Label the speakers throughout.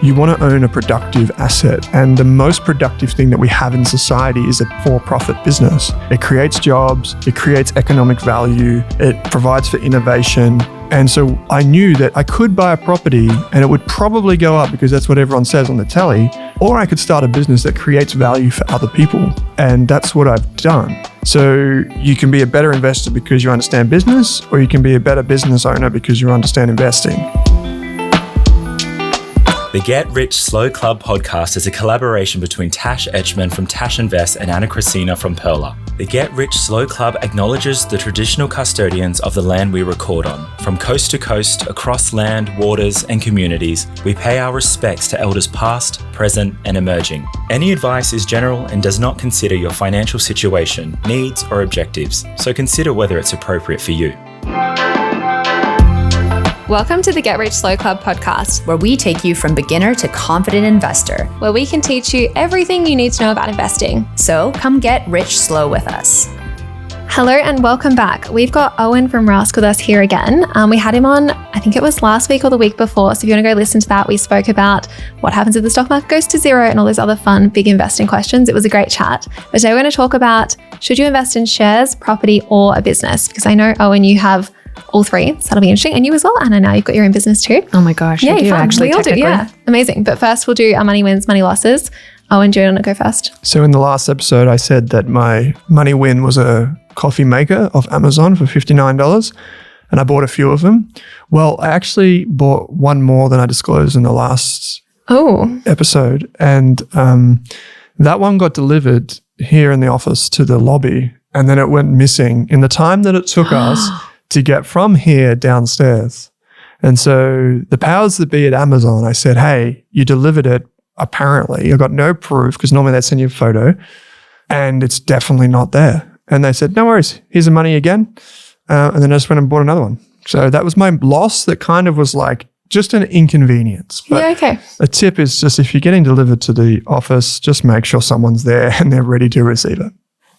Speaker 1: you want to own a productive asset. And the most productive thing that we have in society is a for-profit business. It creates jobs, it creates economic value, it provides for innovation. And so I knew that I could buy a property and it would probably go up because that's what everyone says on the telly, or I could start a business that creates value for other people. And that's what I've done. So you can be a better investor because you understand business, or you can be a better business owner because you understand investing.
Speaker 2: The Get Rich Slow Club podcast is a collaboration between Tash Etchman from Tash Invest and Anna Christina from Perla. The Get Rich Slow Club acknowledges the traditional custodians of the land we record on. From coast to coast, across land, waters, and communities, we pay our respects to elders past, present, and emerging. Any advice is general and does not consider your financial situation, needs, or objectives, so consider whether it's appropriate for you.
Speaker 3: Welcome to the Get Rich Slow Club podcast,
Speaker 4: where we take you from beginner to confident investor,
Speaker 3: where we can teach you everything you need to know about investing.
Speaker 4: So come get rich slow with us.
Speaker 3: Hello and welcome back. We've got Owen from Rask with us here again. We had him on, I think it was last week or the week before. So if you want to go listen to that, we spoke about what happens if the stock market goes to zero and all those other fun, big investing questions. It was a great chat. But today we're going to talk about, should you invest in shares, property, or a business? Because I know, Owen, you have all three, so that'll be interesting. And you as well, Anna, now you've got your own business too.
Speaker 4: Oh my gosh,
Speaker 3: yeah,
Speaker 4: I do actually,
Speaker 3: we all do, yeah. Amazing. But first we'll do our money wins, money losses. Owen, do you want to go first?
Speaker 1: So in the last episode, I said that my money win was a coffee maker off Amazon for $59, and I bought a few of them. Well, I actually bought one more than I disclosed in the last episode, and that one got delivered here in the office to the lobby, and then it went missing in the time that it took us to get from here downstairs. And so the powers that be at Amazon, I said, hey, you delivered it, apparently. I got no proof because normally they send you a photo and it's definitely not there. And they said, no worries, here's the money again. And then I just went and bought another one. So that was my loss. That kind of was like just an inconvenience. But
Speaker 3: yeah, okay.
Speaker 1: A tip is just if you're getting delivered to the office, just make sure someone's there and they're ready to receive it.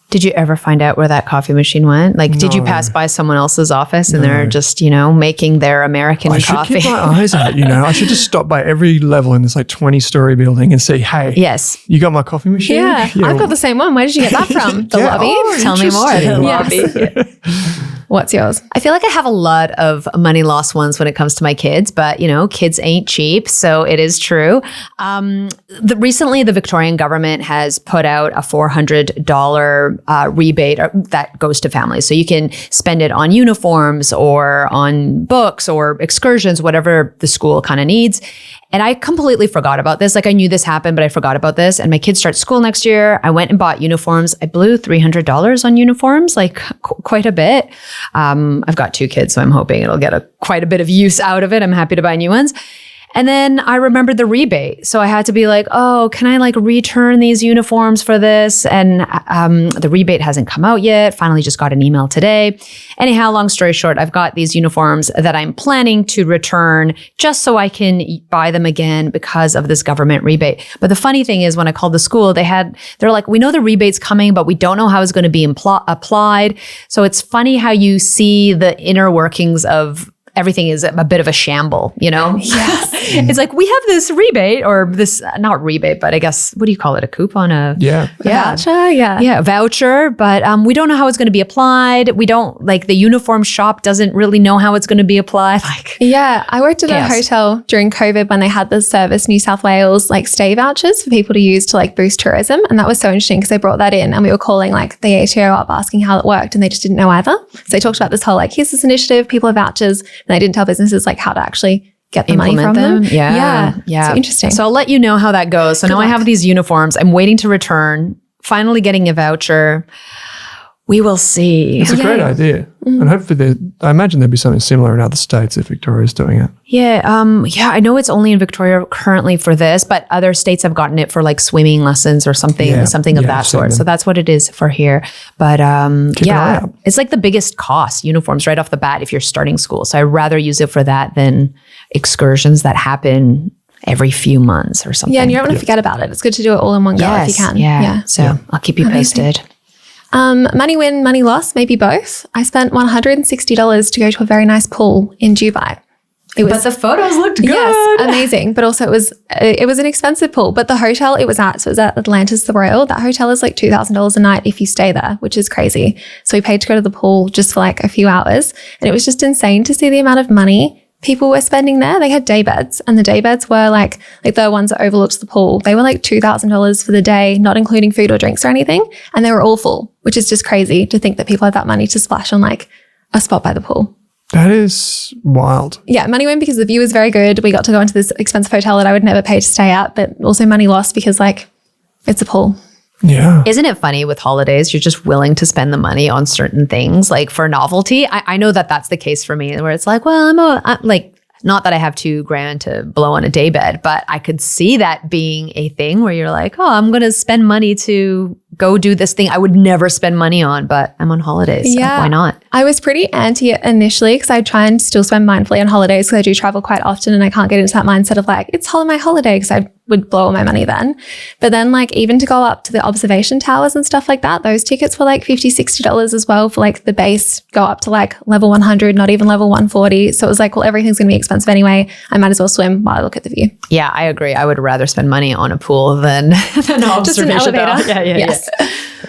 Speaker 4: Did you ever find out where that coffee machine went? Like, did you pass by someone else's office and they're just, making their American coffee?
Speaker 1: I should keep my eyes out, I should just stop by every level in this 20-story building and say, hey,
Speaker 4: yes,
Speaker 1: you got my coffee machine?
Speaker 3: Yeah, I've got the same one. Where did you get that from? The lobby?
Speaker 4: Tell me more. The lobby.
Speaker 3: What's yours?
Speaker 4: I feel like I have a lot of money loss ones when it comes to my kids, but kids ain't cheap, so it is true. Recently, the Victorian government has put out a $400 rebate that goes to families. So you can spend it on uniforms or on books or excursions, whatever the school kind of needs. And I completely forgot about this. I knew this happened, but I forgot about this. And my kids start school next year. I went and bought uniforms. I blew $300 on uniforms, quite a bit. I've got two kids, so I'm hoping it'll get quite a bit of use out of it. I'm happy to buy new ones. And then I remembered the rebate. So I had to be like, oh, can I return these uniforms for this? And the rebate hasn't come out yet. Finally just got an email today. Anyhow, long story short, I've got these uniforms that I'm planning to return just so I can buy them again because of this government rebate. But the funny thing is when I called the school, they're like, we know the rebate's coming, but we don't know how it's going to be applied. So it's funny how you see the inner workings of everything is a bit of a shamble,
Speaker 3: Yes.
Speaker 4: It's like, we have this rebate or this, not rebate, but I guess, what do you call it? A coupon?
Speaker 3: A voucher? Yeah,
Speaker 4: a voucher. But we don't know how it's going to be applied. We don't, the uniform shop doesn't really know how it's going to be applied.
Speaker 3: Yeah, I worked at a hotel during COVID when they had the Service New South Wales stay vouchers for people to use to boost tourism. And that was so interesting because they brought that in and we were calling the ATO up asking how it worked and they just didn't know either. So they talked about this whole here's this initiative, people have vouchers, and they didn't tell businesses how to actually get the money from them.
Speaker 4: Yeah.
Speaker 3: So interesting.
Speaker 4: So I'll let you know how that goes. So now I have these uniforms. I'm waiting to return, finally getting a voucher. We will see.
Speaker 1: It's a great idea. And hopefully I imagine there'd be something similar in other states if Victoria's doing it.
Speaker 4: Yeah. I know it's only in Victoria currently for this, but other states have gotten it for swimming lessons or something of that sort. So that's what it is for here. But it's the biggest cost, uniforms right off the bat if you're starting school. So I'd rather use it for that than excursions that happen every few months or something.
Speaker 3: Yeah, and you don't want to forget about it. It's good to do it all in one go if you can.
Speaker 4: Yeah. So I'll keep you posted.
Speaker 3: Money win, money loss, maybe both. I spent $160 to go to a very nice pool in Dubai.
Speaker 4: But the photos looked good.
Speaker 3: Yes, amazing. But also it was an expensive pool. But the hotel it was at, so it was at Atlantis the Royal. That hotel is like $2,000 a night if you stay there, which is crazy. So we paid to go to the pool just for like a few hours. And it was just insane to see the amount of money people were spending there. They had day beds, and the day beds were like the ones that overlooked the pool. They were like $2,000 for the day, not including food or drinks or anything. And they were all full, which is just crazy to think that people had that money to splash on like a spot by the pool.
Speaker 1: That is wild.
Speaker 3: Yeah, money win because the view was very good. We got to go into this expensive hotel that I would never pay to stay at, but also money lost because like it's a pool.
Speaker 1: Yeah.
Speaker 4: Isn't it funny with holidays, you're just willing to spend the money on certain things like for novelty? I know that that's the case for me where it's like, well, I'm like, not that I have $2,000 to blow on a day bed, but I could see that being a thing where you're like, oh, I'm going to spend money to go do this thing I would never spend money on, but I'm on holidays.
Speaker 3: Yeah.
Speaker 4: So why not?
Speaker 3: I was pretty anti it initially because I try and still spend mindfully on holidays because I do travel quite often and I can't get into that mindset of like, it's my holiday because I would blow all my money then. But then like even to go up to the observation towers and stuff like that, those tickets were like $50, $60 as well for like the base go up to like level 100, not even level 140. So it was like, well, everything's going to be expensive anyway. I might as well swim while I look at the view.
Speaker 4: Yeah, I agree. I would rather spend money on a pool than an observation
Speaker 3: Just an elevator.
Speaker 4: tower. Yeah.
Speaker 3: Yes.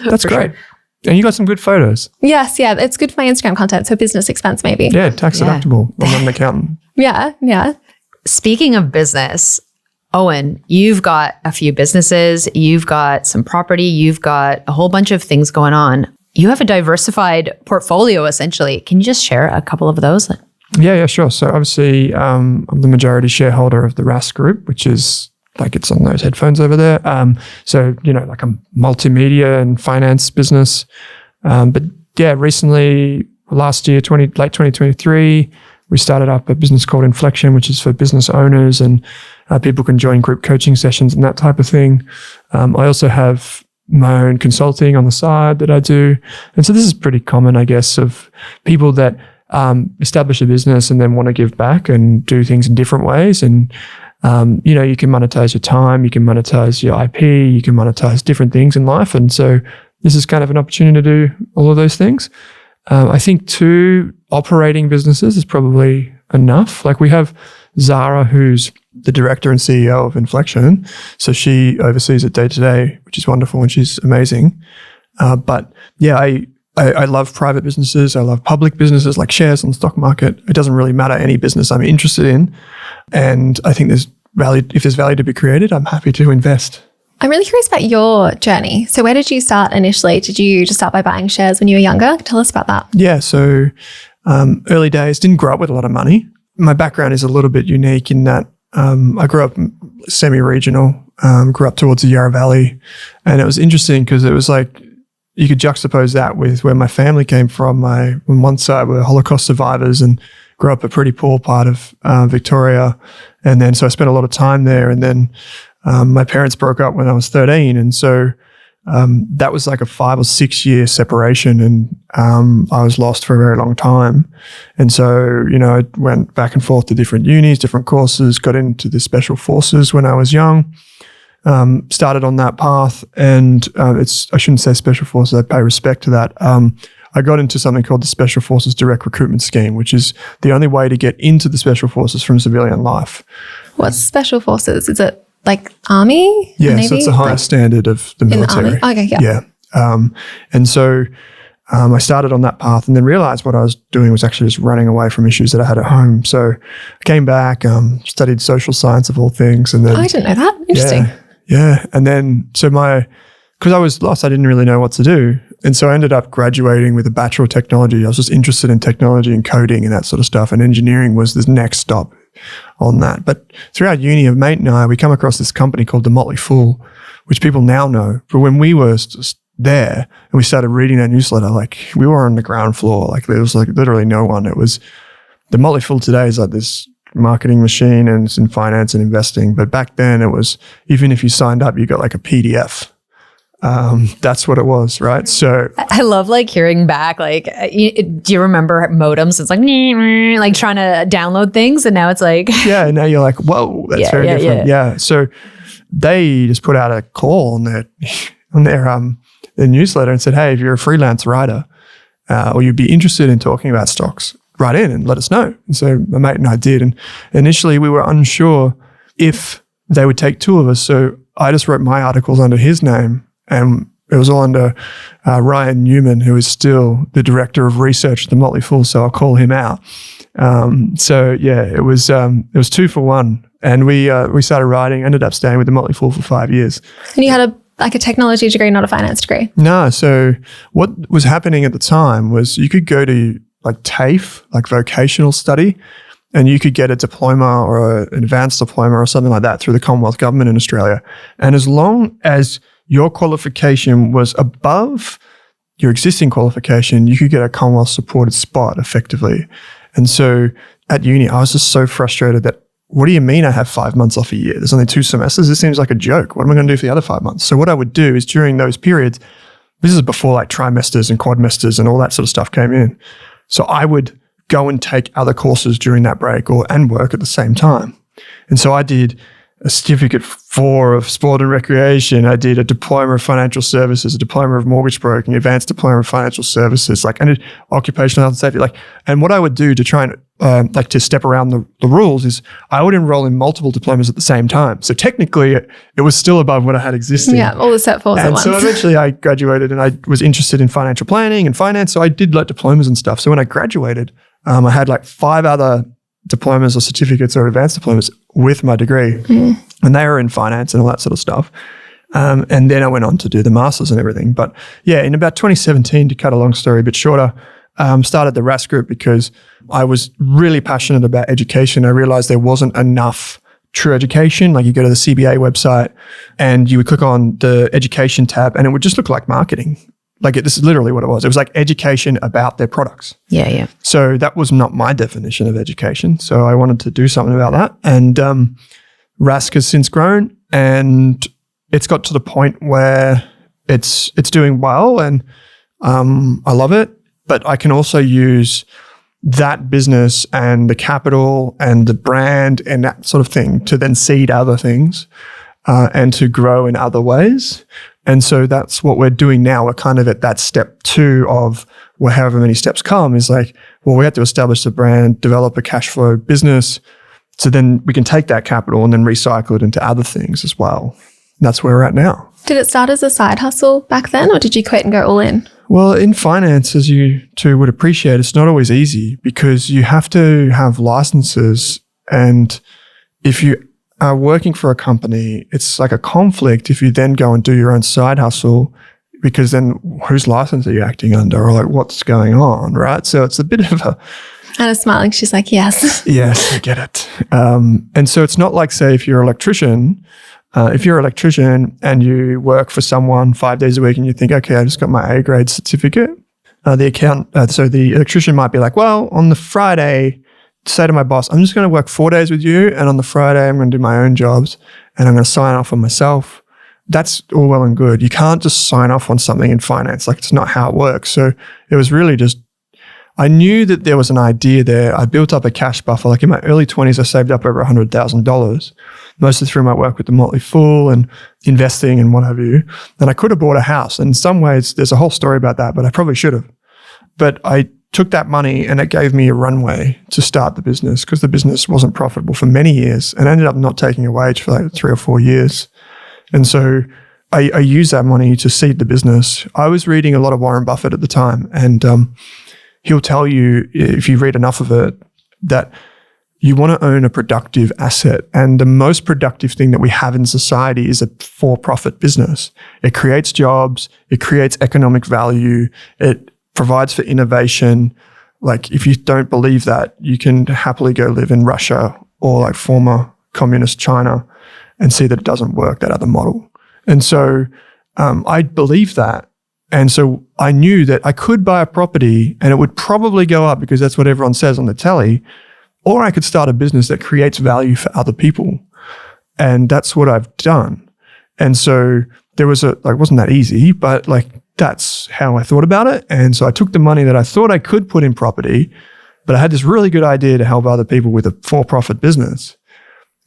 Speaker 1: That's great. Sure. And you got some good photos.
Speaker 3: Yes. Yeah. It's good for my Instagram content. So business expense maybe.
Speaker 1: Yeah. Tax deductible. I'm not an accountant.
Speaker 3: Yeah. Yeah.
Speaker 4: Speaking of business, Owen, you've got a few businesses, you've got some property, you've got a whole bunch of things going on. You have a diversified portfolio, essentially. Can you just share a couple of those?
Speaker 1: Yeah, sure. So obviously, I'm the majority shareholder of the Rask Group, which is like it's on those headphones over there. So, like a multimedia and finance business. But yeah, recently, last year, late 2023, we started up a business called Inflection, which is for business owners and people can join group coaching sessions and that type of thing. I also have my own consulting on the side that I do. And so this is pretty common, I guess, of people that establish a business and then want to give back and do things in different ways. And, you can monetize your time, you can monetize your IP, you can monetize different things in life. And so this is kind of an opportunity to do all of those things. I think 2 operating businesses is probably enough. Like we have Zara, who's the director and CEO of Inflection. So she oversees it day to day, which is wonderful and she's amazing. But yeah, I love private businesses. I love public businesses like shares on the stock market. It doesn't really matter any business I'm interested in. And I think if there's value to be created, I'm happy to invest.
Speaker 3: I'm really curious about your journey. So where did you start initially? Did you just start by buying shares when you were younger? Tell us about that.
Speaker 1: Yeah. So early days, didn't grow up with a lot of money. My background is a little bit unique in that I grew up semi-regional, grew up towards the Yarra Valley. And it was interesting because it was like, you could juxtapose that with where my family came from. On one side were Holocaust survivors and grew up a pretty poor part of Victoria. And then, so I spent a lot of time there. And then my parents broke up when I was 13. And so that was like a 5 or 6 year separation. And I was lost for a very long time. And so, I went back and forth to different unis, different courses, got into the special forces when I was young. Started on that path, and I shouldn't say special forces, I pay respect to that. I got into something called the Special Forces Direct Recruitment Scheme, which is the only way to get into the Special Forces from civilian life.
Speaker 3: What's Special Forces? Is it like Army?
Speaker 1: Yeah,
Speaker 3: Navy?
Speaker 1: so it's the highest standard of the military.
Speaker 3: In the Army? Okay, yeah.
Speaker 1: Yeah. And so I started on that path and then realized what I was doing was actually just running away from issues that I had at home. So I came back, studied social science of all things. And then
Speaker 3: I didn't know that. Interesting.
Speaker 1: Yeah. And then, because I was lost, I didn't really know what to do. And so I ended up graduating with a Bachelor of Technology. I was just interested in technology and coding and that sort of stuff. And engineering was the next stop on that. But throughout uni, a mate and I, we come across this company called The Motley Fool, which people now know. But when we were just there and we started reading their newsletter, like we were on the ground floor. Like there was like literally no one. It was The Motley Fool today is like this marketing machine and it's in finance and investing. But back then it was, even if you signed up, you got like a PDF. That's what it was, right? So
Speaker 4: I love like hearing back, like, do you remember modems? It's like trying to download things. And now it's like,
Speaker 1: yeah, now you're like, whoa, that's very different. Yeah. So they just put out a call on their newsletter and said, hey, if you're a freelance writer, or you'd be interested in talking about stocks, write in and let us know. And so my mate and I did. And initially we were unsure if they would take two of us. So I just wrote my articles under his name, and it was all under Ryan Newman, who is still the director of research at the Motley Fool. So I'll call him out. It was 2 for 1. And we started writing, ended up staying with the Motley Fool for 5 years.
Speaker 3: And you had a technology degree, not a finance degree?
Speaker 1: No. So what was happening at the time was you could go to like TAFE, like vocational study, and you could get a diploma or an advanced diploma or something like that through the Commonwealth Government in Australia. And as long as your qualification was above your existing qualification, you could get a Commonwealth supported spot effectively. And so at uni, I was just so frustrated that, what do you mean I have 5 months off a year? There's only 2 semesters. This seems like a joke. What am I going to do for the other 5 months? So what I would do is during those periods, this is before like trimesters and quadmesters and all that sort of stuff came in. So I would go and take other courses during that break and work at the same time. And so I did a certificate 4 of sport and recreation. I did a diploma of financial services, a diploma of mortgage broking, advanced diploma of financial services. I did occupational health and safety. And what I would do to try and to step around the rules is I would enroll in multiple diplomas at the same time. So technically it was still above what I had existing.
Speaker 3: Yeah, all the set fours at once.
Speaker 1: And so eventually I graduated, and I was interested in financial planning and finance. So I did like diplomas and stuff. So when I graduated, I had like 5 other diplomas or certificates or advanced diplomas with my degree. And they were in finance and all that sort of stuff. And then I went on to do the masters and everything. But yeah, in about 2017, to cut a long story a bit shorter, started the Rask group because I was really passionate about education. I realized there wasn't enough true education. Like you go to the CBA website and you would click on the education tab and it would just look like marketing. Like this is literally what it was. It was like education about their products.
Speaker 4: Yeah.
Speaker 1: So that was not my definition of education. So I wanted to do something about that. And Rask has since grown, and it's got to the point where it's doing well, and I love it. But I can also use that business and the capital and the brand and that sort of thing to then seed other things and to grow in other ways. And so that's what we're doing now. We're kind of at that step 2 of however many steps come is like, well, we have to establish the brand, develop a cash flow business, so then we can take that capital and then recycle it into other things as well. And that's where we're at now.
Speaker 3: Did it start as a side hustle back then, or did you quit and go all in?
Speaker 1: Well, in finance, as you two would appreciate, it's not always easy because you have to have licenses. And if you are working for a company, it's like a conflict if you then go and do your own side hustle, because then whose license are you acting under, or like what's going on, right? So it's a bit of a...
Speaker 3: Anna's smiling. She's like, yes.
Speaker 1: Yes, I get it. And so it's not like, say, if you're an electrician and you work for someone 5 days a week and you think, okay, I just got my A grade certificate, so the electrician might be like, well, on the Friday, say to my boss, I'm just going to work 4 days with you, and on the Friday, I'm going to do my own jobs and I'm going to sign off on myself. That's all well and good. You can't just sign off on something in finance. Like, it's not how it works. So it was really just, I knew that there was an idea there. I built up a cash buffer. Like in my early 20s, I saved up over $100,000, mostly through my work with the Motley Fool and investing and what have you. And I could have bought a house. And in some ways, there's a whole story about that, but I probably should have. But I took that money and it gave me a runway to start the business, because the business wasn't profitable for many years and ended up not taking a wage for like 3 or 4 years. And so I used that money to seed the business. I was reading a lot of Warren Buffett at the time, and he'll tell you, if you read enough of it, that you want to own a productive asset. And the most productive thing that we have in society is a for-profit business. It creates jobs, it creates economic value, it provides for innovation. Like, if you don't believe that, you can happily go live in Russia or like former communist China and see that it doesn't work, that other model. And so I believe that. And so I knew that I could buy a property and it would probably go up because that's what everyone says on the telly, or I could start a business that creates value for other people. And that's what I've done. And so there was it wasn't that easy, but like, that's how I thought about it. And so I took the money that I thought I could put in property, but I had this really good idea to help other people with a for-profit business.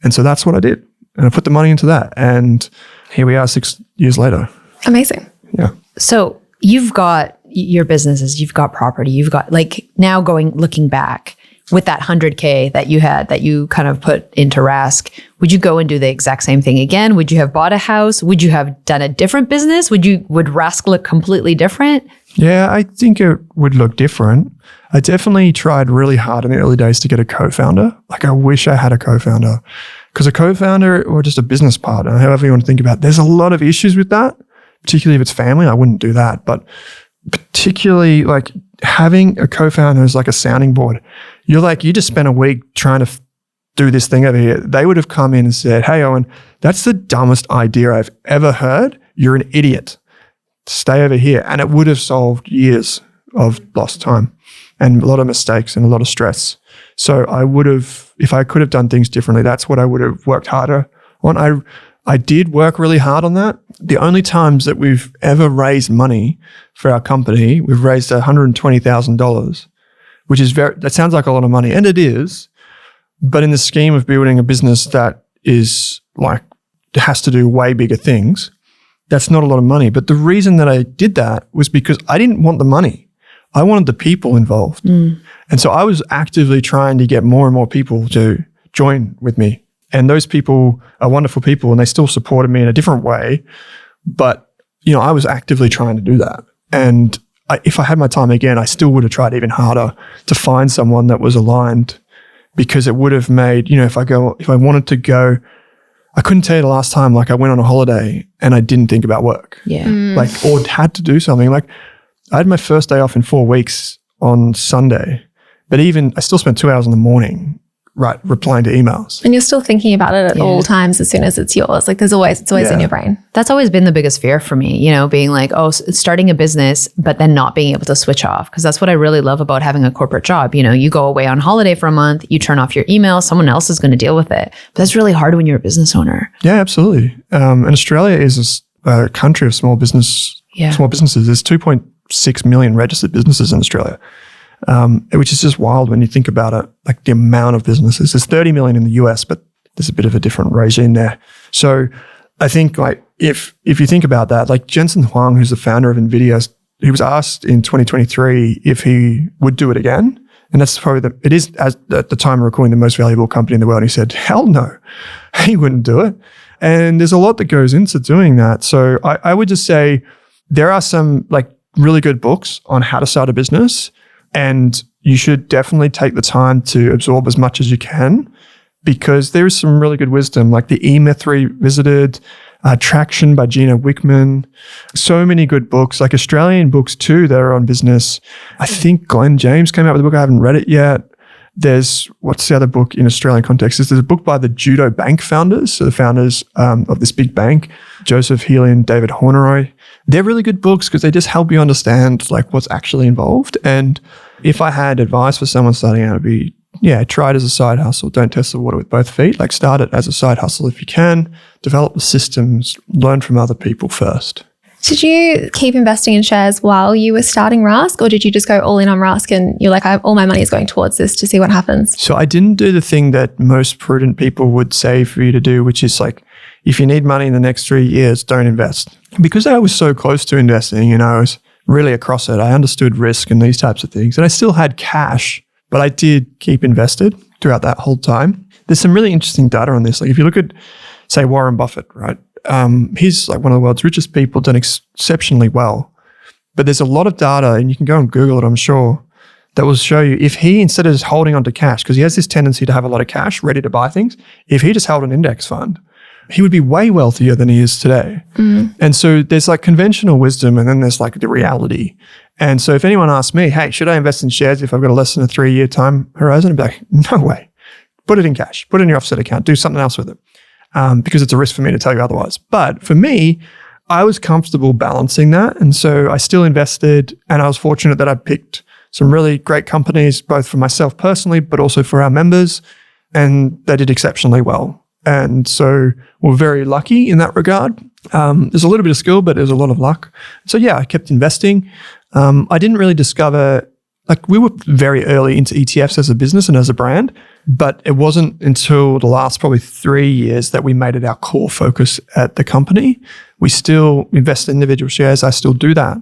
Speaker 1: And so that's what I did. And I put the money into that. And here we are 6 years later.
Speaker 3: Amazing.
Speaker 1: Yeah.
Speaker 4: So you've got your businesses, you've got property, you've got like now looking back with that 100K that you had, that you kind of put into Rask, would you go and do the exact same thing again? Would you have bought a house? Would you have done a different business? Would Rask look completely different?
Speaker 1: Yeah, I think it would look different. I definitely tried really hard in the early days to get a co-founder. Like I wish I had a co-founder, because a co-founder or just a business partner, however you want to think about it, there's a lot of issues with that, particularly if it's family. I wouldn't do that. But particularly like having a co-founder is like a sounding board. You just spent a week trying to do this thing over here. They would have come in and said, hey, Owen, that's the dumbest idea I've ever heard. You're an idiot. Stay over here. And it would have solved years of lost time and a lot of mistakes and a lot of stress. So I would have, if I could have done things differently, that's what I would have worked harder on. I did work really hard on that. The only times that we've ever raised money for our company, we've raised $120,000, which is that sounds like a lot of money, and it is. But in the scheme of building a business that is like, has to do way bigger things, that's not a lot of money. But the reason that I did that was because I didn't want the money. I wanted the people involved. And so I was actively trying to get more and more people to join with me. And those people are wonderful people and they still supported me in a different way. But, I was actively trying to do that. And if I had my time again, I still would have tried even harder to find someone that was aligned, because it would have made, if I wanted to go, I couldn't tell you the last time, like I went on a holiday and I didn't think about work.
Speaker 4: Yeah.
Speaker 1: Or had to do something. Like I had my first day off in 4 weeks on Sunday, but I still spent 2 hours in the morning, replying to emails.
Speaker 3: And you're still thinking about it at all times as soon as it's yours. Like it's always in your brain.
Speaker 4: That's always been the biggest fear for me, being like, starting a business, but then not being able to switch off. Because that's what I really love about having a corporate job. You go away on holiday for a month, you turn off your email, someone else is going to deal with it. But that's really hard when you're a business owner.
Speaker 1: Yeah, absolutely. And Australia is a country of small businesses. There's 2.6 million registered businesses in Australia. Which is just wild when you think about it, like the amount of businesses. There's 30 million in the US, but there's a bit of a different regime there. So I think like if you think about that, like Jensen Huang, who's the founder of NVIDIA, he was asked in 2023 if he would do it again. And that's probably it is, at the time of recording, the most valuable company in the world. And he said, hell no, he wouldn't do it. And there's a lot that goes into doing that. So I would just say there are some like really good books on how to start a business. And you should definitely take the time to absorb as much as you can, because there is some really good wisdom, like the E-Myth Revisited, Traction by Gina Wickman. So many good books, like Australian books too, that are on business. I think Glenn James came out with a book. I haven't read it yet. There's, what's the other book in Australian context? There's a book by the Judo Bank founders, so the founders of this big bank, Joseph Healy and David Horneroy. They're really good books because they just help you understand like what's actually involved. And if I had advice for someone starting out, it'd be, try it as a side hustle. Don't test the water with both feet. Like start it as a side hustle if you can. Develop the systems. Learn from other people first.
Speaker 3: Did you keep investing in shares while you were starting Rask, or did you just go all in on Rask and you're like, all my money is going towards this to see what happens?
Speaker 1: So I didn't do the thing that most prudent people would say for you to do, which is like, if you need money in the next 3 years, don't invest. Because I was so close to investing, I was really across it. I understood risk and these types of things. And I still had cash, but I did keep invested throughout that whole time. There's some really interesting data on this. Like if you look at, say, Warren Buffett, right? He's like one of the world's richest people, done exceptionally well. But there's a lot of data, and you can go and Google it, I'm sure, that will show you if he, instead of just holding onto cash, because he has this tendency to have a lot of cash ready to buy things, if he just held an index fund, he would be way wealthier than he is today. And so there's like conventional wisdom, and then there's like the reality. And so if anyone asks me, hey, should I invest in shares if I've got a less than a 3-year time horizon? I'd be like, no way. Put it in cash. Put it in your offset account. Do something else with it. Because it's a risk for me to tell you otherwise. But for me, I was comfortable balancing that. And so I still invested, and I was fortunate that I picked some really great companies, both for myself personally, but also for our members. And they did exceptionally well. And so we're very lucky in that regard. There's a little bit of skill, but there's a lot of luck. So I kept investing. I didn't really discover, like we were very early into ETFs as a business and as a brand, but it wasn't until the last probably 3 years that we made it our core focus at the company. We still invest in individual shares. I still do that.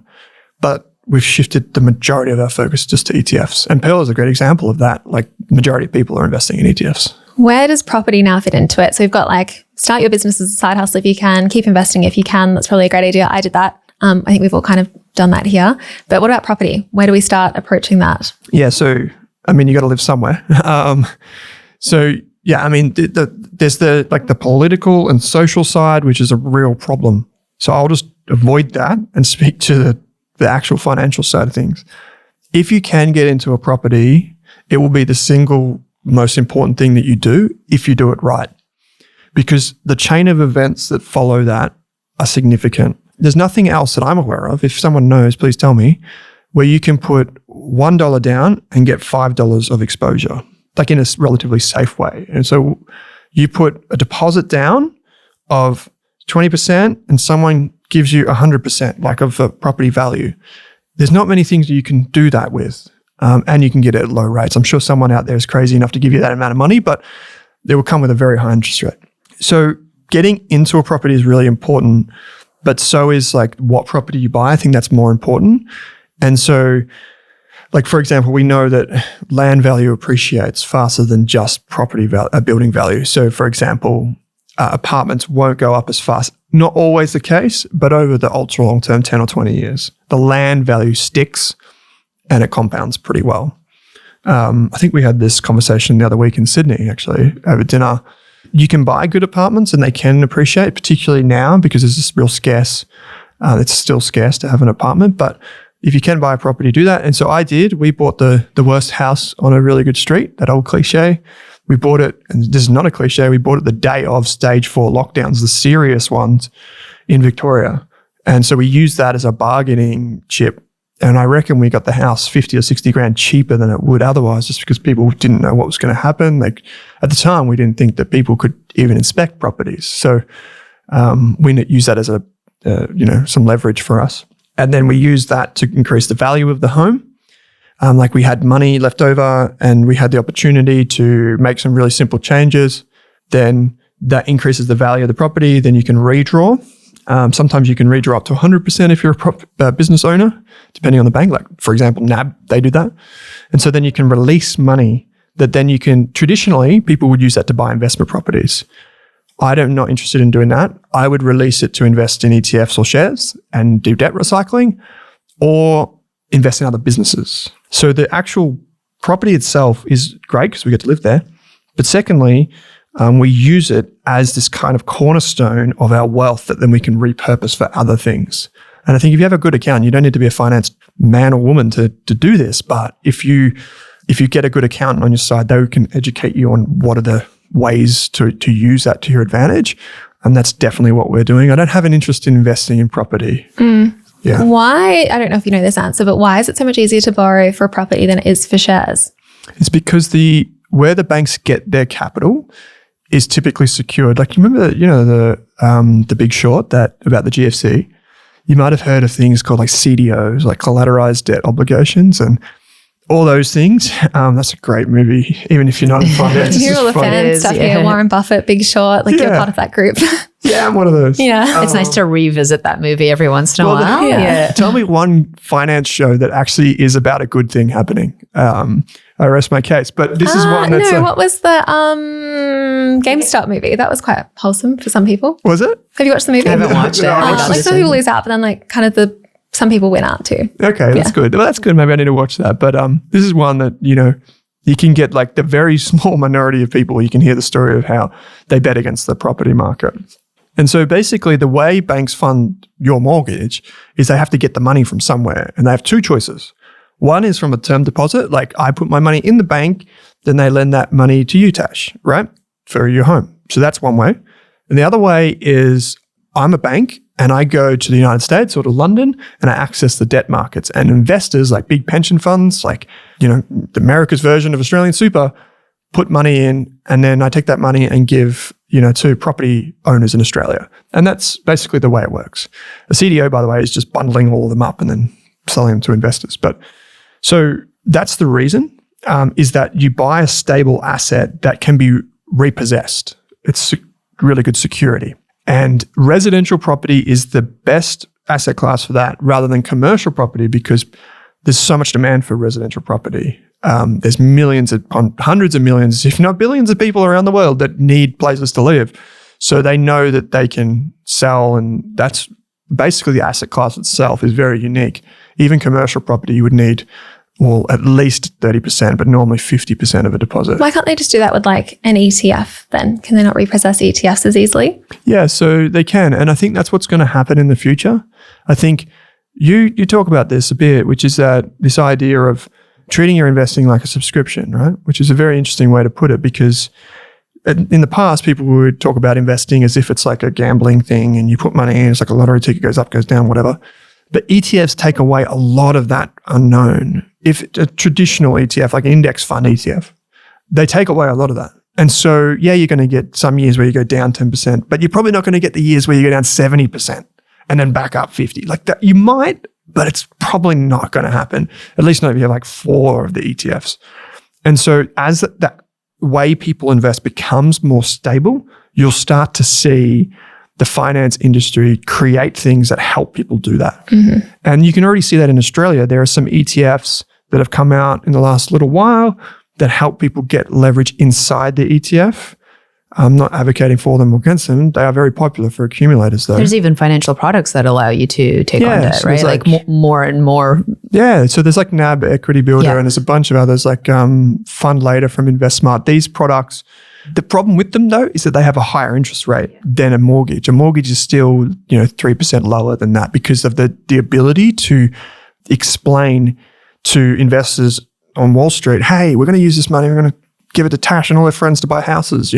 Speaker 1: But we've shifted the majority of our focus just to ETFs. And Pearl is a great example of that. Like the majority of people are investing in ETFs.
Speaker 3: Where does property now fit into it? So we've got like start your business as a side hustle if you can, keep investing if you can. That's probably a great idea. I did that. I think we've all kind of done that here. But what about property? Where do we start approaching that?
Speaker 1: Yeah. So, I mean, you got to live somewhere. There's the political and social side, which is a real problem. So I'll just avoid that and speak to the actual financial side of things. If you can get into a property, it will be the single most important thing that you do if you do it right. Because the chain of events that follow that are significant. There's nothing else that I'm aware of. If someone knows, please tell me, where you can put $1 down and get $5 of exposure, like in a relatively safe way. And so you put a deposit down of 20% and someone gives you 100%, like of the property value. There's not many things that you can do that with, and you can get it at low rates. I'm sure someone out there is crazy enough to give you that amount of money, but they will come with a very high interest rate. So getting into a property is really important, but so is like what property you buy. I think that's more important. And so, like for example, we know that land value appreciates faster than just property building value. So for example, apartments won't go up as fast. Not always the case, but over the ultra long term, 10 or 20 years, the land value sticks and it compounds pretty well. I think we had this conversation the other week in Sydney, actually, over dinner. You can buy good apartments and they can appreciate, particularly now because it's just real scarce. It's still scarce to have an apartment, but if you can buy a property, do that. And so I did. We bought the worst house on a really good street, that old cliche. We bought it, and this is not a cliche, we bought it the day of stage 4 lockdowns, the serious ones in Victoria. And so we used that as a bargaining chip. And I reckon we got the house 50 or 60 grand cheaper than it would otherwise, just because people didn't know what was going to happen. Like at the time, we didn't think that people could even inspect properties. So we used that as some leverage for us. And then we used that to increase the value of the home. Like we had money left over and we had the opportunity to make some really simple changes. Then that increases the value of the property. Then you can redraw. Sometimes you can redraw up to 100% if you're a business owner, depending on the bank. Like for example, NAB, they do that. And so then you can release money that then you can, traditionally, people would use that to buy investment properties. I'm not interested in doing that. I would release it to invest in ETFs or shares and do debt recycling or invest in other businesses. So the actual property itself is great because we get to live there. But secondly, we use it as this kind of cornerstone of our wealth that then we can repurpose for other things. And I think if you have a good account, you don't need to be a finance man or woman to do this. But if you get a good accountant on your side, they can educate you on what are the ways to use that to your advantage. And that's definitely what we're doing. I don't have an interest in investing in property. Yeah.
Speaker 3: Why, I don't know if you know this answer, but why is it so much easier to borrow for a property than it is for shares?
Speaker 1: It's because where the banks get their capital is typically secured. Like you remember, the Big Short about the GFC? You might have heard of things called like CDOs, like collateralized debt obligations, and all those things. That's a great movie, even if you're not in finance.
Speaker 3: You hear all the fan stuff here, Warren Buffett, Big Short, like you're part of that group.
Speaker 1: Yeah, I'm one of those.
Speaker 3: Yeah.
Speaker 4: It's nice to revisit that movie every once in a while.
Speaker 3: Yeah.
Speaker 1: Tell me one finance show that actually is about a good thing happening. I rest my case. But this is one that's...
Speaker 3: what was the GameStop movie? That was quite wholesome for some people.
Speaker 1: Was it?
Speaker 3: Have you watched the movie?
Speaker 4: I haven't watched it.
Speaker 3: Like some people lose out, but then like kind of some people win out too.
Speaker 1: Okay, that's good. Well, that's good. Maybe I need to watch that. But this is one that, you can get like the very small minority of people, you can hear the story of how they bet against the property market. And so basically the way banks fund your mortgage is they have to get the money from somewhere. And they have two choices. One is from a term deposit. Like I put my money in the bank, then they lend that money to you, Tash, right? For your home. So that's one way. And the other way is I'm a bank and I go to the United States or to London and I access the debt markets, and investors like big pension funds, like, the America's version of Australian Super, put money in, and then I take that money and give, to property owners in Australia. And that's basically the way it works. A CDO, by the way, is just bundling all of them up and then selling them to investors. But so that's the reason, is that you buy a stable asset that can be repossessed. It's really good security. And residential property is the best asset class for that rather than commercial property because there's so much demand for residential property. There's millions upon hundreds of millions, if not billions of people around the world that need places to live. So they know that they can sell, and that's basically the asset class itself is very unique. Even commercial property, you would need, well, at least 30%, but normally 50% of a deposit.
Speaker 3: Why can't they just do that with like an ETF then? Can they not repossess ETFs as easily?
Speaker 1: Yeah, so they can. And I think that's what's going to happen in the future. I think you talk about this a bit, which is that this idea of treating your investing like a subscription, right? Which is a very interesting way to put it because in the past, people would talk about investing as if it's like a gambling thing and you put money in, it's like a lottery ticket, goes up, goes down, whatever. But ETFs take away a lot of that unknown. If a traditional ETF, like an index fund ETF, they take away a lot of that. And so, yeah, you're going to get some years where you go down 10%, but you're probably not going to get the years where you go down 70% and then back up 50. Like that, you might, but it's probably not going to happen. At least not if you have like 4 of the ETFs. And so as that way people invest becomes more stable, you'll start to see the finance industry create things that help people do that. Mm-hmm. And you can already see that in Australia. There are some ETFs that have come out in the last little while that help people get leverage inside the ETF. I'm not advocating for them or against them. They are very popular for accumulators though.
Speaker 4: There's even financial products that allow you to take on debt,
Speaker 1: so
Speaker 4: right? Like more and more.
Speaker 1: Yeah. So there's like NAB Equity Builder and there's a bunch of others like Fund Later from InvestSmart. These products, the problem with them though is that they have a higher interest rate than a mortgage. A mortgage is still, 3% lower than that because of the ability to explain to investors on Wall Street, hey, we're going to use this money, we're going to give it to Tash and all their friends to buy houses,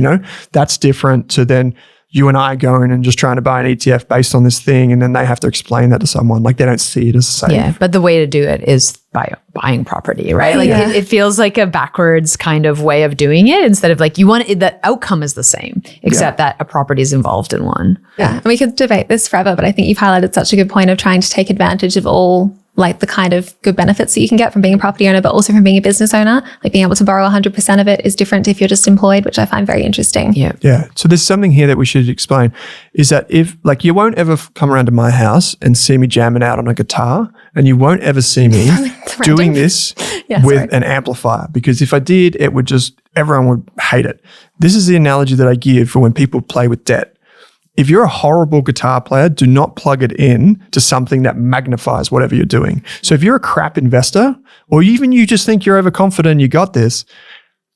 Speaker 1: That's different to then you and I going and just trying to buy an ETF based on this thing and then they have to explain that to someone. Like they don't see it as the same.
Speaker 4: Yeah, but the way to do it is by buying property, right? Like it feels like a backwards kind of way of doing it instead of like the outcome is the same, except that a property is involved in one.
Speaker 3: Yeah, and we could debate this forever, but I think you've highlighted such a good point of trying to take advantage of all like the kind of good benefits that you can get from being a property owner, but also from being a business owner. Like being able to borrow 100% of it is different if you're just employed, which I find very interesting.
Speaker 1: Yeah. So there's something here that we should explain is that if like you won't ever come around to my house and see me jamming out on a guitar and you won't ever see me doing this with an amplifier because if I did, everyone would hate it. This is the analogy that I give for when people play with debt. If you're a horrible guitar player, do not plug it in to something that magnifies whatever you're doing. So if you're a crap investor, or even you just think you're overconfident and you got this,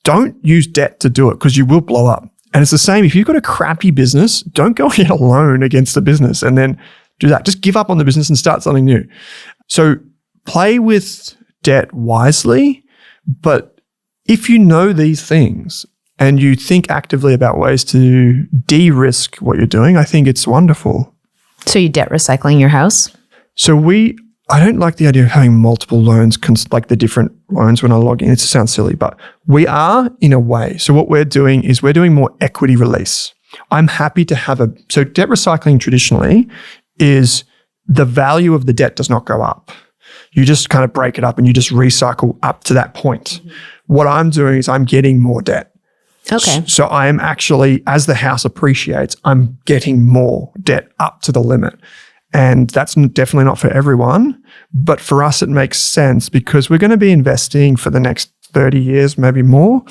Speaker 1: don't use debt to do it because you will blow up. And it's the same. If you've got a crappy business, don't go and get a loan against the business and then do that. Just give up on the business and start something new. So play with debt wisely, but if you know these things, and you think actively about ways to de-risk what you're doing, I think it's wonderful.
Speaker 4: So you debt recycling your house?
Speaker 1: So I don't like the idea of having multiple loans, like the different loans when I log in. It sounds silly, but we are in a way. So what we're doing is we're doing more equity release. I'm happy to have so debt recycling traditionally is the value of the debt does not go up. You just kind of break it up and you just recycle up to that point. Mm-hmm. What I'm doing is I'm getting more debt.
Speaker 4: Okay.
Speaker 1: So I am actually, as the house appreciates, I'm getting more debt up to the limit. And that's definitely not for everyone. But for us, it makes sense because we're going to be investing for the next 30 years, maybe more.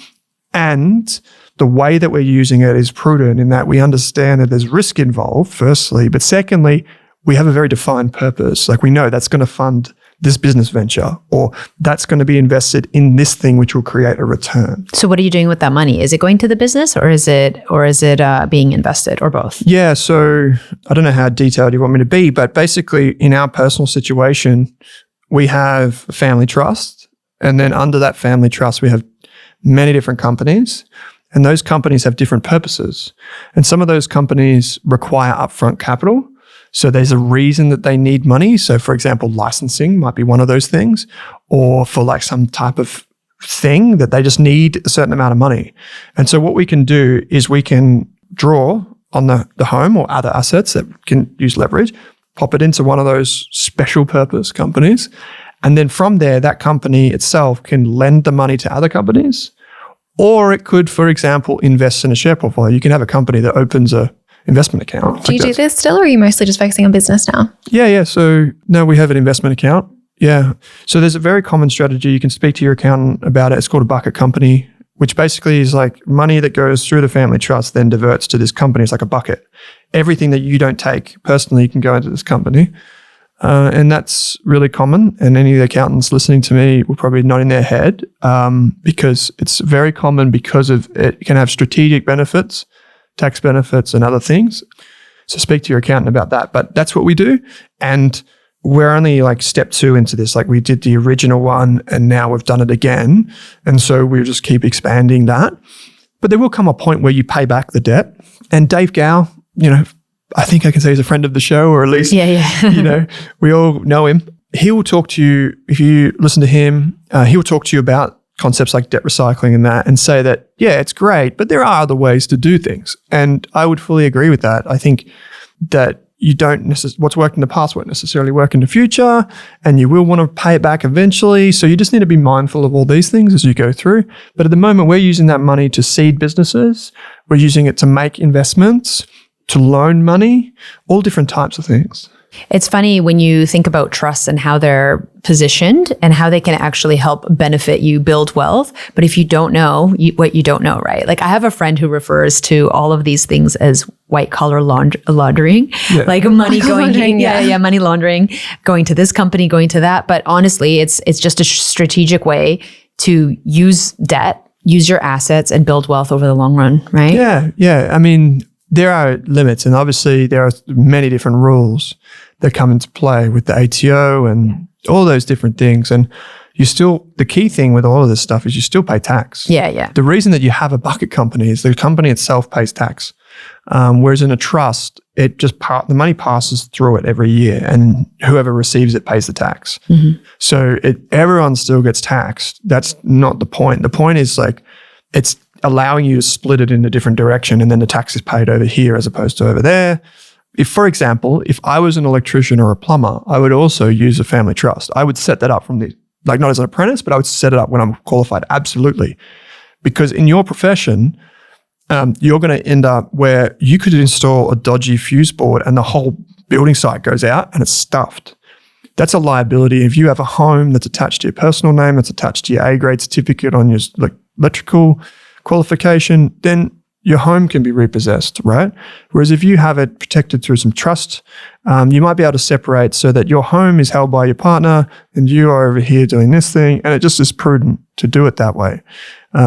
Speaker 1: And the way that we're using it is prudent in that we understand that there's risk involved, firstly. But secondly, we have a very defined purpose. Like we know that's going to fund this business venture, or that's going to be invested in this thing, which will create a return.
Speaker 4: So what are you doing with that money? Is it going to the business or is it being invested or both?
Speaker 1: Yeah. So I don't know how detailed you want me to be, but basically in our personal situation, we have a family trust. And then under that family trust, we have many different companies. And those companies have different purposes. And some of those companies require upfront capital. So there's a reason that they need money. So for example, licensing might be one of those things, or for like some type of thing that they just need a certain amount of money. And so what we can do is we can draw on the home or other assets that can use leverage, pop it into one of those special purpose companies. And then from there, that company itself can lend the money to other companies, or it could, for example, invest in a share portfolio. You can have a company that opens a investment account.
Speaker 3: Do you do this still, or are you mostly just focusing on business now?
Speaker 1: Yeah. So no, we have an investment account. Yeah. So there's a very common strategy. You can speak to your accountant about it. It's called a bucket company, which basically is like money that goes through the family trust then diverts to this company. It's like a bucket. Everything that you don't take personally can go into this company. And that's really common. And any of the accountants listening to me will probably nod in their head because it's very common because of it can have strategic benefits, tax benefits, and other things. So speak to your accountant about that. But that's what we do. And we're only like step 2 into this. Like we did the original one and now we've done it again. And so we'll just keep expanding that. But there will come a point where you pay back the debt. And Dave Gow, I think I can say he's a friend of the show, or at least, we all know him. He will talk to you, if you listen to him, he will talk to you about concepts like debt recycling and that and say that, yeah, it's great, but there are other ways to do things. And I would fully agree with that. I think that you don't what's worked in the past won't necessarily work in the future, and you will want to pay it back eventually. So you just need to be mindful of all these things as you go through. But at the moment, we're using that money to seed businesses. We're using it to make investments, to loan money, all different types of things.
Speaker 4: It's funny when you think about trusts and how they're positioned and how they can actually help benefit you build wealth. But if you don't know what you don't know, right? Like I have a friend who refers to all of these things as white collar laundering, like money going, money laundering, going to this company, going to that. But honestly, it's just a strategic way to use debt, use your assets, and build wealth over the long run, right?
Speaker 1: Yeah. I mean, there are limits, and obviously there are many different rules that come into play with the ATO and all those different things. And the key thing with all of this stuff is you still pay tax.
Speaker 4: Yeah.
Speaker 1: The reason that you have a bucket company is the company itself pays tax. Whereas in a trust, the money passes through it every year, and whoever receives it pays the tax. Mm-hmm. So everyone still gets taxed. That's not the point. The point is like it's allowing you to split it in a different direction, and then the tax is paid over here as opposed to over there. If, for example, if I was an electrician or a plumber, I would also use a family trust. I would set that up not as an apprentice, but I would set it up when I'm qualified. Absolutely. Because in your profession, you're going to end up where you could install a dodgy fuse board and the whole building site goes out and it's stuffed. That's a liability. If you have a home that's attached to your personal name, that's attached to your A-grade certificate on your electrical qualification, then your home can be repossessed, right? Whereas if you have it protected through some trust, you might be able to separate so that your home is held by your partner and you are over here doing this thing, and it just is prudent to do it that way.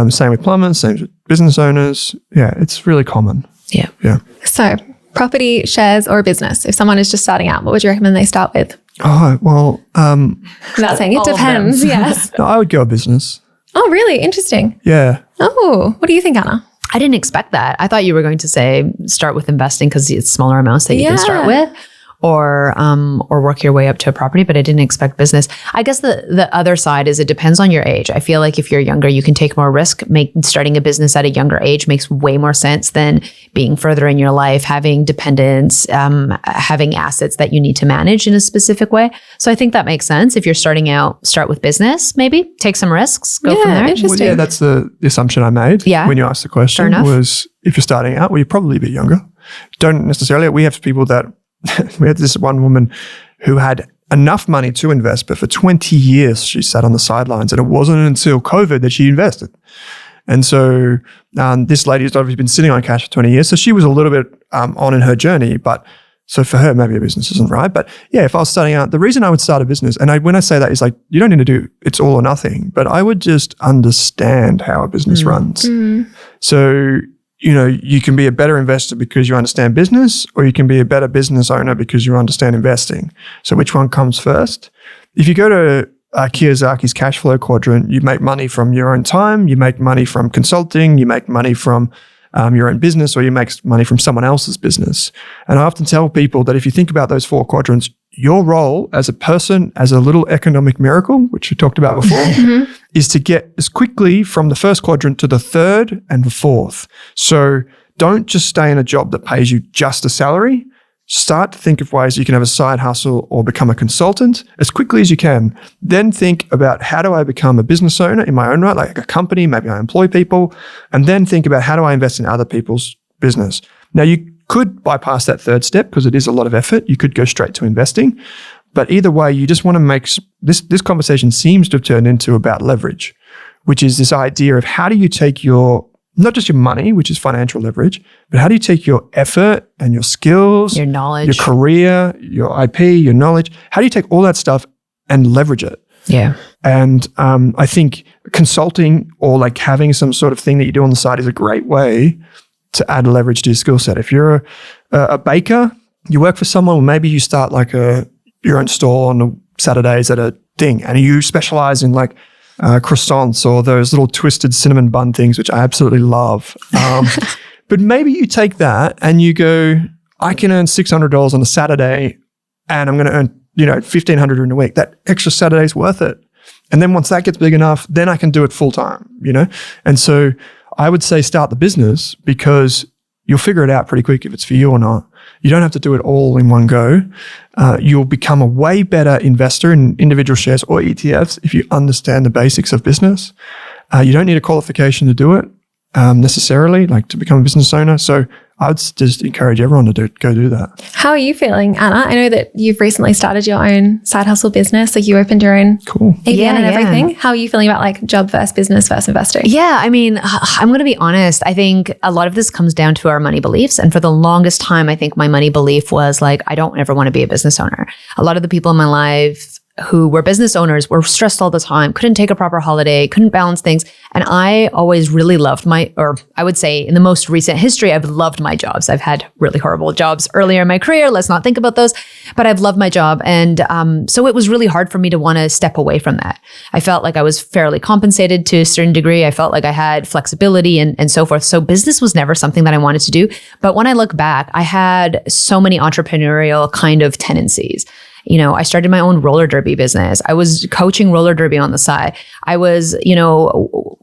Speaker 1: Same with plumbers, same with business owners. Yeah, it's really common. Yeah.
Speaker 3: So property, shares, or a business? If someone is just starting out, what would you recommend they start with?
Speaker 1: Oh, well.
Speaker 3: Without saying it depends, yes.
Speaker 1: No, I would go a business.
Speaker 3: Oh, really? Interesting.
Speaker 1: Yeah.
Speaker 3: Oh, what do you think, Anna?
Speaker 4: I didn't expect that. I thought you were going to say start with investing because it's smaller amounts that you can start with, or work your way up to a property, but I didn't expect business. I guess the other side is it depends on your age. I feel like if you're younger, you can take more risk. Starting a business at a younger age makes way more sense than being further in your life, having dependents, having assets that you need to manage in a specific way. So I think that makes sense. If you're starting out, start with business, maybe take some risks, go from there.
Speaker 3: Interesting.
Speaker 1: Well, yeah, that's the assumption I made when you asked the question.
Speaker 4: Fair enough.
Speaker 1: Was if you're starting out, well, you're probably a bit younger. Don't necessarily. We have people that we had this one woman who had enough money to invest, but for 20 years she sat on the sidelines, and it wasn't until COVID that she invested. And so this lady has obviously been sitting on cash for 20 years, so she was a little bit on in her journey, but so for her, maybe a business isn't right. But yeah, if I was starting out, the reason I would start a business, and when I say that is like, you don't need to do it's all or nothing, but I would just understand how a business runs. So you can be a better investor because you understand business, or you can be a better business owner because you understand investing. So which one comes first? If you go to Kiyosaki's cash flow quadrant, you make money from your own time, you make money from consulting, you make money from your own business, or you make money from someone else's business. And I often tell people that if you think about those 4 quadrants, your role as a person, as a little economic miracle, which we talked about before, is to get as quickly from the first quadrant to the 3rd and the 4th. So don't just stay in a job that pays you just a salary. Start to think of ways you can have a side hustle or become a consultant as quickly as you can. Then think about, how do I become a business owner in my own right, like a company, maybe I employ people, and then think about, how do I invest in other people's business? Now, you could bypass that third step because it is a lot of effort. You could go straight to investing. But either way, you just want to make this conversation seems to have turned into about leverage, which is this idea of how do you take your, not just your money, which is financial leverage, but how do you take your effort and your skills,
Speaker 4: your knowledge,
Speaker 1: your career, your IP, your knowledge, how do you take all that stuff and leverage it?
Speaker 4: Yeah.
Speaker 1: And I think consulting or like having some sort of thing that you do on the side is a great way to add leverage to your skill set. If you're a baker, you work for someone, or maybe you start like your own store on Saturdays at a thing, and you specialize in like croissants or those little twisted cinnamon bun things, which I absolutely love. But maybe you take that and you go, I can earn $600 on a Saturday and I'm going to earn, $1,500 in a week. That extra Saturday is worth it. And then once that gets big enough, then I can do it full time, And so I would say start the business because you'll figure it out pretty quick if it's for you or not. You don't have to do it all in one go. You'll become a way better investor in individual shares or ETFs if you understand the basics of business. You don't need a qualification to do it necessarily, like to become a business owner. So I would just encourage everyone to go do that.
Speaker 3: How are you feeling, Anna? I know that you've recently started your own side hustle business. Like you opened your own ABN and everything. How are you feeling about like job versus business versus investing?
Speaker 4: Yeah, I mean, I'm going to be honest. I think a lot of this comes down to our money beliefs. And for the longest time, I think my money belief was like, I don't ever want to be a business owner. A lot of the people in my life who were business owners were stressed all the time, couldn't take a proper holiday, couldn't balance things. And I always really loved I would say in the most recent history, I've loved my jobs. I've had really horrible jobs earlier in my career. Let's not think about those, but I've loved my job. And so it was really hard for me to want to step away from that. I felt like I was fairly compensated to a certain degree. I felt like I had flexibility and so forth. So business was never something that I wanted to do. But when I look back, I had so many entrepreneurial kind of tendencies. I started my own roller derby business. I was coaching roller derby on the side. I was,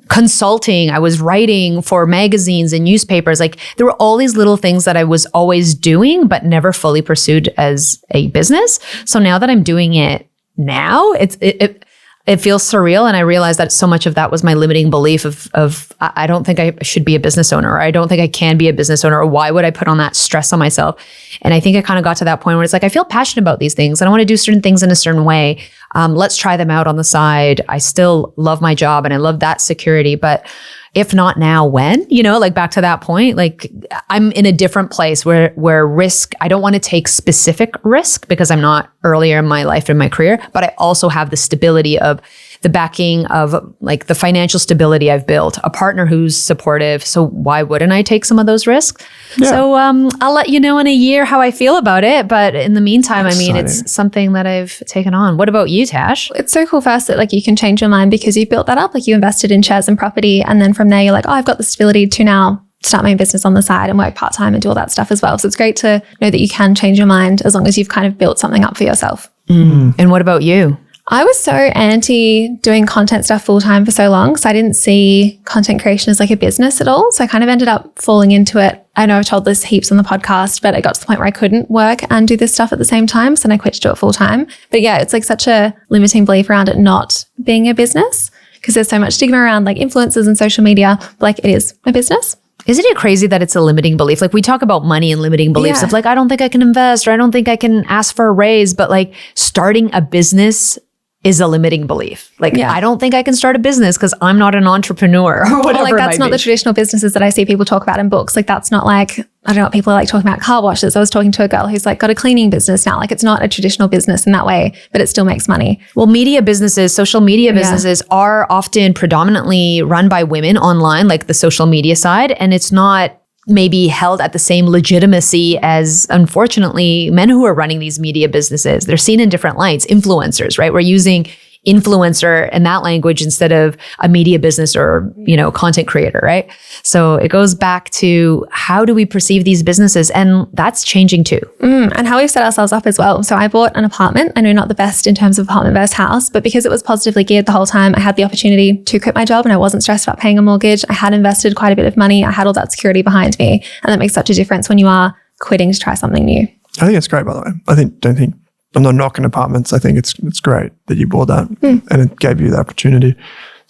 Speaker 4: consulting. I was writing for magazines and newspapers. Like there were all these little things that I was always doing, but never fully pursued as a business. So now that I'm doing it now, it feels surreal. And I realized that so much of that was my limiting belief of I don't think I should be a business owner, or I don't think I can be a business owner, or why would I put on that stress on myself? And I think I kind of got to that point where it's like, I feel passionate about these things and I want to do certain things in a certain way. Let's try them out on the side. I still love my job and I love that security, but if not now, when? Like back to that point, like I'm in a different place where risk, I don't want to take specific risk because I'm not earlier in my life, in my career, but I also have the stability of the backing of like the financial stability I've built, a partner who's supportive. So why wouldn't I take some of those risks? Yeah. So I'll let you know in a year how I feel about it. But in the meantime,
Speaker 1: Exciting.
Speaker 4: I mean, it's something that I've taken on. What about you, Tash?
Speaker 3: It's so cool first that like you can change your mind because you've built that up. Like you invested in shares and property. And then from there, you're like, oh, I've got the stability to now start my own business on the side and work part-time and do all that stuff as well. So it's great to know that you can change your mind as long as you've kind of built something up for yourself.
Speaker 4: Mm. And what about you?
Speaker 3: I was so anti doing content stuff full-time for so long. So I didn't see content creation as like a business at all. So I kind of ended up falling into it. I know I've told this heaps on the podcast, but it got to the point where I couldn't work and do this stuff at the same time. So then I quit to do it full-time. But yeah, it's like such a limiting belief around it not being a business because there's so much stigma around like influencers and social media. But like it is a business.
Speaker 4: Isn't it crazy that it's a limiting belief? Like we talk about money and limiting beliefs of like, I don't think I can invest or I don't think I can ask for a raise, but like starting a business is a limiting belief. Like, I don't think I can start a business because I'm not an entrepreneur or whatever.
Speaker 3: Like that's not the traditional businesses that I see people talk about in books. Like that's not like, I don't know what people are like talking about car washes. I was talking to a girl who's like got a cleaning business now. Like it's not a traditional business in that way, but it still makes money.
Speaker 4: Well, media businesses, social media businesses are often predominantly run by women online, like the social media side. And it's not maybe held at the same legitimacy as, unfortunately, men who are running these media businesses. They're seen in different lights, influencers, right? We're using influencer in that language instead of a media business or, content creator, right? So it goes back to how do we perceive these businesses? And that's changing too.
Speaker 3: And how we've set ourselves up as well. So I bought an apartment. I know not the best in terms of apartment versus house, but because it was positively geared the whole time, I had the opportunity to quit my job and I wasn't stressed about paying a mortgage. I had invested quite a bit of money. I had all that security behind me. And that makes such a difference when you are quitting to try something new.
Speaker 1: I think it's great, by the way. I'm not knocking apartments. I think it's great that you bought that and it gave you the opportunity.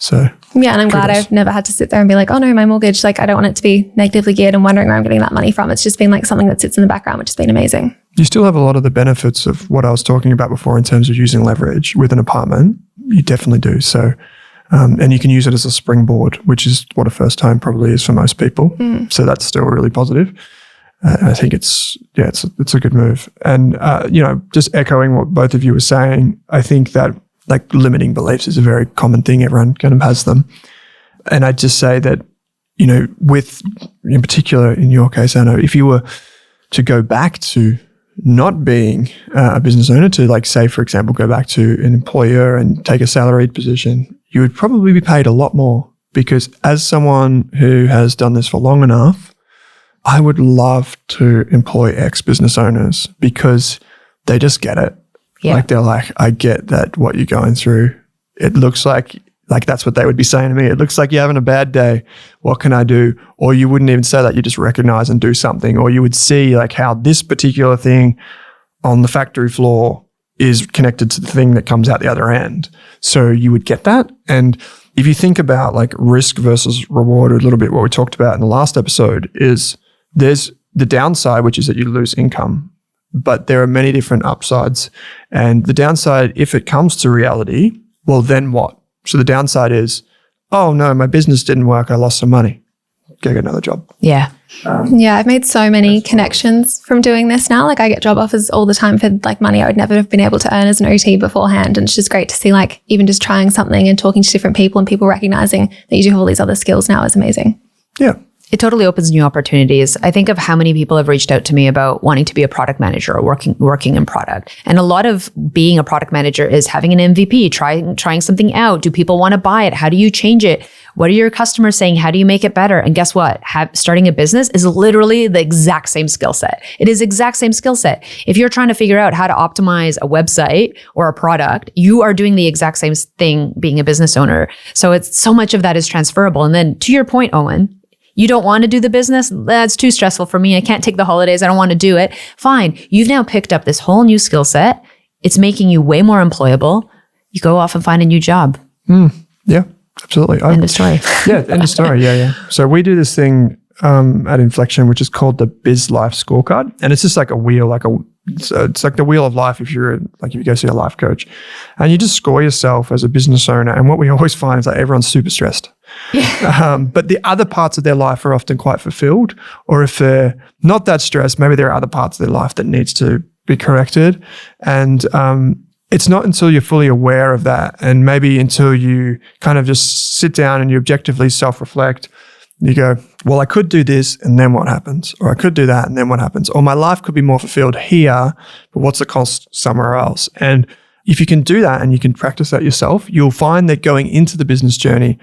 Speaker 1: So
Speaker 3: yeah, and I'm glad
Speaker 1: kudos.
Speaker 3: I've never had to sit there and be like, oh no, my mortgage, like I don't want it to be negatively geared and wondering where I'm getting that money from. It's just been like something that sits in the background, which has been amazing.
Speaker 1: You still have a lot of the benefits of what I was talking about before in terms of using leverage with an apartment. You definitely do. So, and you can use it as a springboard, which is what a first home probably is for most people. So that's still really positive. I think it's a good move. And, just echoing what both of you were saying, I think that like limiting beliefs is a very common thing. Everyone kind of has them. And I'd just say that, with, in particular, in your case, Anna, if you were to go back to not being a business owner, to like say, for example, go back to an employer and take a salaried position, you would probably be paid a lot more, because as someone who has done this for long enough, I would love to employ ex-business owners because they just get it.
Speaker 4: Yeah.
Speaker 1: Like they're like, I get that what you're going through. It looks like that's what they would be saying to me. It looks like you're having a bad day. What can I do? Or you wouldn't even say that. You just recognize and do something. Or you would see like how this particular thing on the factory floor is connected to the thing that comes out the other end. So you would get that. And if you think about like risk versus reward, a little bit what we talked about in the last episode is there's the downside, which is that you lose income. But there are many different upsides. And the downside, if it comes to reality, well, then what? So the downside is, oh no, my business didn't work. I lost some money. Go get another job.
Speaker 4: Yeah.
Speaker 3: Yeah, I've made so many connections from doing this now. Like I get job offers all the time for like money I would never have been able to earn as an OT beforehand. And it's just great to see like even just trying something and talking to different people and people recognizing that you do have all these other skills now is amazing.
Speaker 1: Yeah.
Speaker 4: It totally opens new opportunities. I think of how many people have reached out to me about wanting to be a product manager or working in product. And a lot of being a product manager is having an MVP, trying something out. Do people want to buy it? How do you change it? What are your customers saying? How do you make it better? And guess what? Starting a business is literally the exact same skill set. It is exact same skill set. If you're trying to figure out how to optimize a website or a product, you are doing the exact same thing being a business owner. So it's so much of that is transferable. And then to your point, Owen, you don't want to do the business? That's too stressful for me. I can't take the holidays. I don't want to do it. Fine. You've now picked up this whole new skill set. It's making you way more employable. You go off and find a new job.
Speaker 1: Yeah, absolutely.
Speaker 4: End of story.
Speaker 1: Yeah, end of story. Yeah. So we do this thing at Inflection, which is called the Biz Life Scorecard. And it's just like a wheel, it's like the wheel of life if you go see a life coach. And you just score yourself as a business owner. And what we always find is that everyone's super stressed. Yeah. But the other parts of their life are often quite fulfilled. Or if they're not that stressed, maybe there are other parts of their life that needs to be corrected. And it's not until you're fully aware of that, and maybe until you kind of just sit down and you objectively self-reflect, you go, well, I could do this and then what happens? Or I could do that and then what happens? Or my life could be more fulfilled here, but what's the cost somewhere else? And if you can do that and you can practice that yourself, you'll find that going into the business journey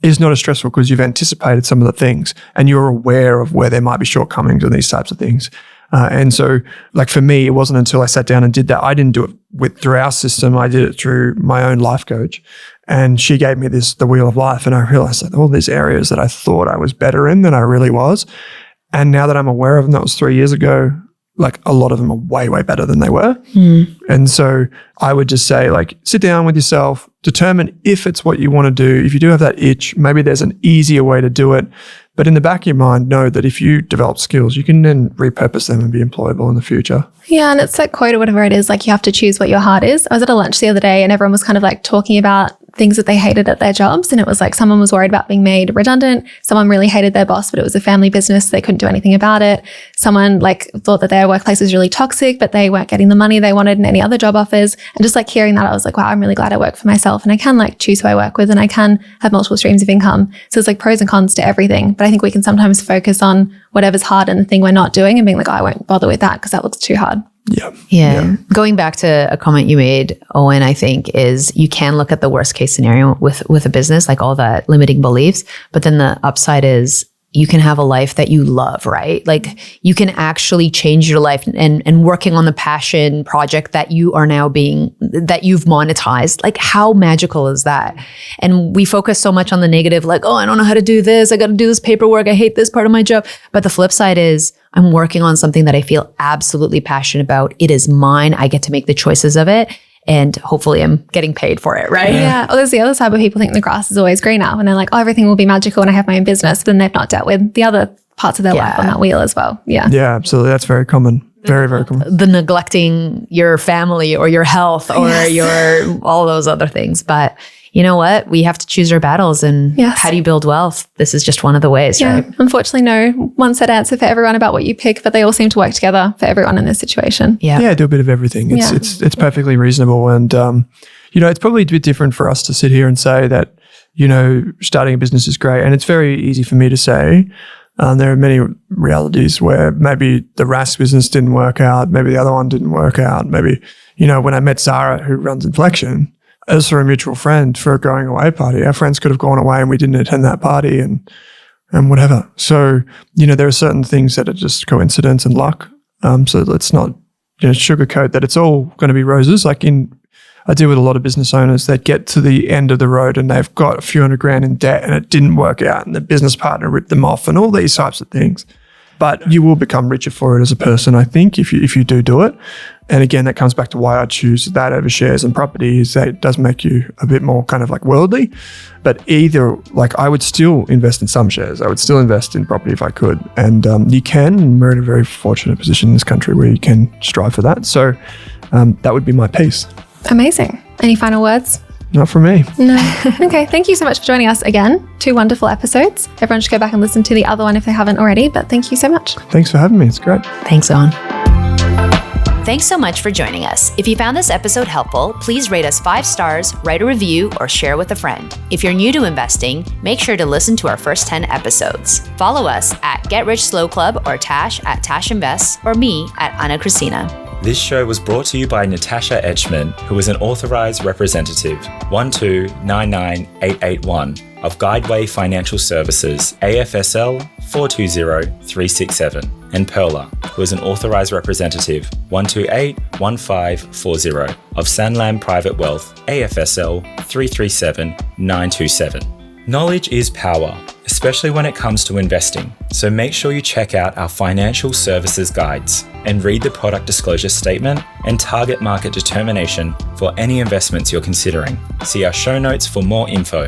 Speaker 1: is not as stressful because you've anticipated some of the things and you're aware of where there might be shortcomings in these types of things. And so like for me, it wasn't until I sat down and did that. I didn't do it through our system. I did it through my own life coach. And she gave me the wheel of life. And I realized that all these areas that I thought I was better in than I really was. And now that I'm aware of them, that was 3 years ago, like a lot of them are way, way better than they were. And so I would just say like, sit down with yourself, determine if it's what you want to do. If you do have that itch, maybe there's an easier way to do it. But in the back of your mind, know that if you develop skills, you can then repurpose them and be employable in the future.
Speaker 3: Yeah, and it's that quote or whatever it is, like you have to choose what your heart is. I was at a lunch the other day and everyone was kind of like talking about things that they hated at their jobs. And it was like someone was worried about being made redundant. Someone really hated their boss, but it was a family business. They couldn't do anything about it. Someone like thought that their workplace was really toxic, but they weren't getting the money they wanted in any other job offers. And just like hearing that, I was like, wow, I'm really glad I work for myself and I can like choose who I work with and I can have multiple streams of income. So it's like pros and cons to everything. But I think we can sometimes focus on whatever's hard and the thing we're not doing and being like, oh, I won't bother with that because that looks too hard.
Speaker 4: Yeah. Going back to a comment you made, Owen, I think is you can look at the worst case scenario with a business, like all that limiting beliefs, but then the upside is you can have a life that you love, right? Like you can actually change your life and working on the passion project that you are now that you've monetized. Like how magical is that? And we focus so much on the negative, like, oh, I don't know how to do this. I got to do this paperwork. I hate this part of my job. But the flip side is I'm working on something that I feel absolutely passionate about. It is mine. I get to make the choices of it. and hopefully I'm getting paid for it, right?
Speaker 3: Yeah. Or there's the other side where people think the grass is always greener and they're like, oh, everything will be magical when I have my own business. But then they've not dealt with the other parts of their life on that wheel as well. Yeah.
Speaker 1: Yeah, absolutely. That's very common. Very, very common.
Speaker 4: The neglecting your family or your health or your all those other things. But you know what? We have to choose our battles. And how do you build wealth? This is just one of the ways, right?
Speaker 3: Unfortunately, no one set answer for everyone about what you pick, but they all seem to work together for everyone in this situation.
Speaker 1: Yeah, do a bit of everything. It's perfectly reasonable. And, it's probably a bit different for us to sit here and say that, starting a business is great. And it's very easy for me to say. There are many realities where maybe the Rask business didn't work out. Maybe the other one didn't work out. Maybe, when I met Zara, who runs Inflection, it was for a mutual friend for a going away party. Our friends could have gone away and we didn't attend that party and whatever. So, there are certain things that are just coincidence and luck. So let's not sugarcoat that it's all going to be roses. I deal with a lot of business owners that get to the end of the road and they've got a few $100,000 in debt and it didn't work out and the business partner ripped them off and all these types of things. But you will become richer for it as a person, I think, if you do it. And again, that comes back to why I choose that over shares and property is that it does make you a bit more kind of like worldly. But either, I would still invest in some shares. I would still invest in property if I could. And you can, and we're in a very fortunate position in this country where you can strive for that. So that would be my piece.
Speaker 3: Amazing. Any final words?
Speaker 1: Not from me.
Speaker 3: No. Okay. Thank you so much for joining us again. 2 wonderful episodes. Everyone should go back and listen to the other one if they haven't already. But thank you so much.
Speaker 1: Thanks for having me. It's great.
Speaker 4: Thanks, Owen.
Speaker 5: Thanks so much for joining us. If you found this episode helpful, please rate us 5 stars, write a review, or share with a friend. If you're new to investing, make sure to listen to our first 10 episodes. Follow us at Get Rich Slow Club or Tash at Tash Invests or me at Ana Cristina.
Speaker 2: This show was brought to you by Natasha Etchman, who is an authorized representative 1299881 of Guideway Financial Services, AFSL 420367, and Perla, who is an authorized representative 1281540 of Sanlam Private Wealth, AFSL 337927. Knowledge is power, especially when it comes to investing. So make sure you check out our financial services guides and read the product disclosure statement and target market determination for any investments you're considering. See our show notes for more info.